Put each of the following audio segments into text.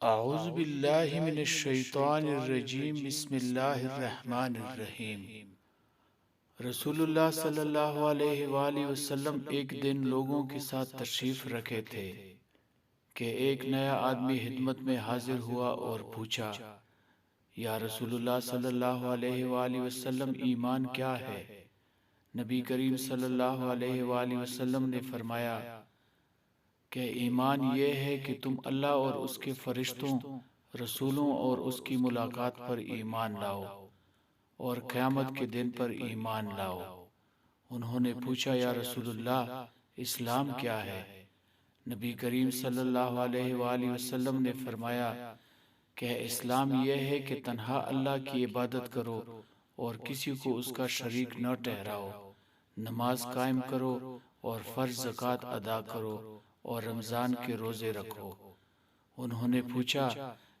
اعوذ باللہ من الشیطان الرجیم، بسم اللہ الرحمن الرحیم۔ رسول اللہ صلی اللہ علیہ وآلہ وسلم ایک دن لوگوں کے ساتھ تشریف رکھے تھے کہ ایک نیا آدمی خدمت میں حاضر ہوا اور پوچھا، یا رسول اللہ صلی اللہ علیہ وآلہ وسلم، ایمان کیا ہے؟ نبی کریم صلی اللہ علیہ وآلہ وسلم نے فرمایا کہ ایمان یہ ہے کہ تم اللہ اور اس کے فرشتوں، رسولوں اور اس کی ملاقات پر ایمان لاؤ اور قیامت کے دن پر ایمان لاؤ۔ انہوں نے پوچھا، یا رسول اللہ، اسلام کیا ہے؟ نبی کریم صلی اللہ علیہ وآلہ وسلم نے فرمایا کہ اسلام یہ ہے کہ تنہا اللہ کی عبادت کرو اور کسی کو اس کا شریک نہ ٹھہراؤ، نماز قائم کرو اور فرض زکوٰۃ ادا کرو اور رمضان کے روزے رکھو۔ انہوں نے پوچھا،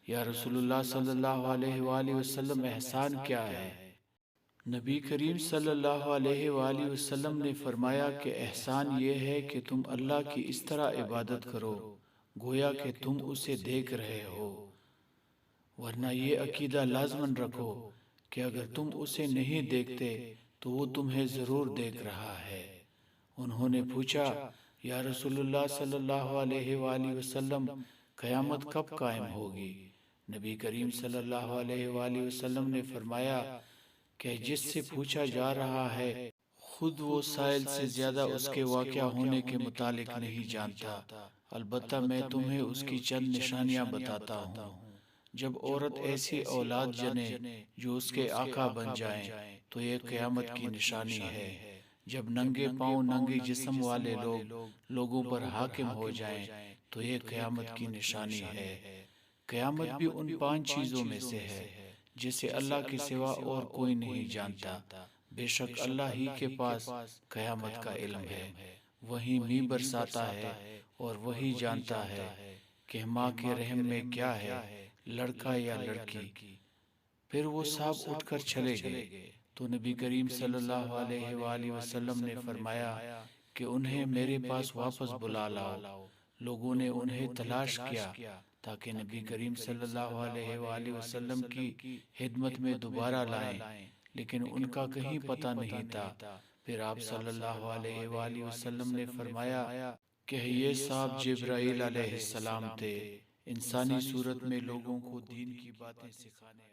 یا رسول اللہ صلی اللہ علیہ وآلہ وسلم، احسان کیا ہے؟ نبی کریم صلی اللہ علیہ وآلہ وسلم نے فرمایا کہ احسان یہ ہے کہ تم اللہ کی اس طرح عبادت کرو گویا کہ تم اسے دیکھ رہے ہو، ورنہ یہ عقیدہ لازماً رکھو کہ اگر تم اسے نہیں دیکھتے تو وہ تمہیں ضرور دیکھ رہا ہے۔ انہوں نے پوچھا، یا رسول اللہ صلی اللہ علیہ وآلہ وسلم، قیامت کب قائم ہوگی؟ نبی کریم صلی اللہ علیہ وآلہ وسلم نے فرمایا کہ جس سے پوچھا جا رہا ہے خود وہ سائل سے زیادہ اس کے واقع ہونے کے متعلق نہیں جانتا، البتہ میں تمہیں اس کی چند نشانیاں بتاتا ہوں۔ جب عورت ایسی اولاد جنے جو اس کے آقا بن جائیں تو یہ قیامت کی نشانی ہے۔ جب ننگے پاؤں ننگے جسم والے لوگ لوگوں پر حاکم ہو جائیں تو یہ قیامت کی نشانی ہے۔ قیامت بھی ان 5 چیزوں میں سے ہے جسے اللہ کے سوا اور کوئی نہیں جانتا، بے شک اللہ ہی کے پاس قیامت کا علم ہے، وہی می برساتا ہے اور وہی جانتا ہے کہ ماں کے رحم میں کیا ہے، لڑکا یا لڑکی۔ پھر وہ صاحب اٹھ کر چلے گئے تو نبی کریم صلی اللہ علیہ وآلہ وسلم نے فرمایا کہ انہیں میرے پاس واپس بلا لاؤ۔ لوگوں نے انہیں تلاش کیا تاکہ نبی کریم صلی اللہ علیہ وآلہ وسلم کی خدمت میں دوبارہ لائیں، لیکن ان کا کہیں پتہ نہیں تھا۔ پھر آپ صلی اللہ علیہ وآلہ وسلم نے فرمایا کہ یہ صاحب جبرائیل علیہ السلام تھے، انسانی صورت میں لوگوں کو دین کی باتیں سکھانے